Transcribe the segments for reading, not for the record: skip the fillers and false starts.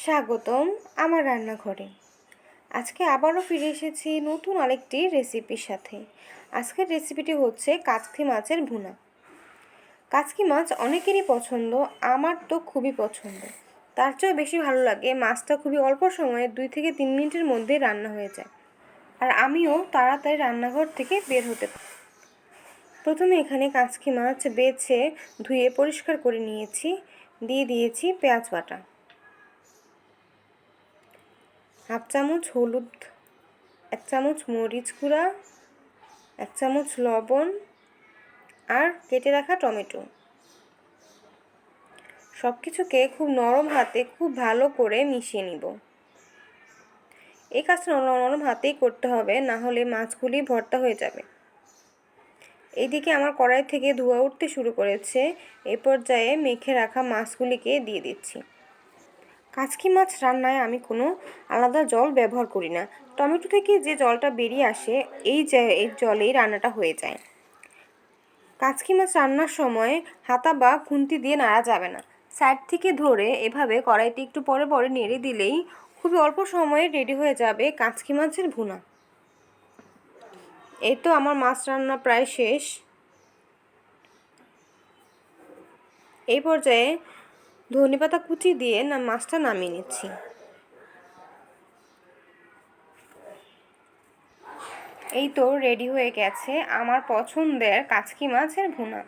স্বাগতম আমার রান্নাঘরে। আজকে আবারও ফিরে এসেছি নতুন আরেকটি রেসিপির সাথে। আজকের রেসিপিটি হচ্ছে কাচকি মাছের ভুনা। কাচকি মাছ অনেকেরই পছন্দ, আমার তো খুবই পছন্দ। তার চেয়েও বেশি ভালো লাগে মাছটা খুবই অল্প সময়ে 2 থেকে 3 মিনিটের মধ্যে রান্না হয়ে যায়, আর আমিও তাড়াতাড়ি রান্নাঘর থেকে বের হতে পারি। প্রথমে এখানে কাচকি মাছ বেছে ধুয়ে পরিষ্কার করে নিয়েছি। দিয়ে দিয়েছি পেঁয়াজ বাটা, হাফ চামচ হলুদ, 1 চামচ মরিচ গুঁড়া, 1 চামচ লবণ আর কেটে রাখা টমেটো। সব কিছুকে খুব নরম হাতে খুব ভালো করে মিশিয়ে নিব। এই কাজটা নরম হাতেই করতে হবে, না হলে মাছগুলি ভর্তা হয়ে যাবে। এইদিকে আমার কড়াই থেকে ধোঁয়া উঠতে শুরু করেছে। এই পর্যায়ে মেখে রাখা মাছগুলিকে দিয়ে দিচ্ছি। কাচকি মাছ রান্নায় আমি কোনো আলাদা জল ব্যবহার করি না। টমেটো থেকে যে জলটা বেরিয়ে আসে এই জলেই রান্নাটা হয়ে যায়। কাচকি মাছ রান্নার সময় হাতা বা খুন্তি দিয়ে নাড়া যাবে না। সাইড থেকে ধরে এভাবে কড়াইতে একটু পরে পরে নেড়ে দিলেই খুবই অল্প সময়ে রেডি হয়ে যাবে কাচকি মাছের ভুনা। এই তো আমার মাছ রান্না প্রায় শেষ। এই পর্যায়ে ধনেপাতা কুচি দিয়ে মাছটা নামিয়ে নিচ্ছি। এই তো রেডি হয়ে গেছে আমার পছন্দের কাচকি মাছের ভুনা।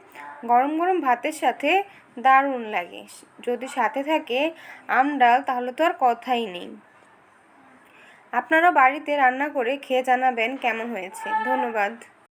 গরম গরম ভাতের সাথে দারুণ লাগে। যদি সাথে থাকে আম ডাল তাহলে তো আর কথাই নেই। আপনারা বাড়িতে রান্না করে খেয়ে জানাবেন কেমন হয়েছে। ধন্যবাদ।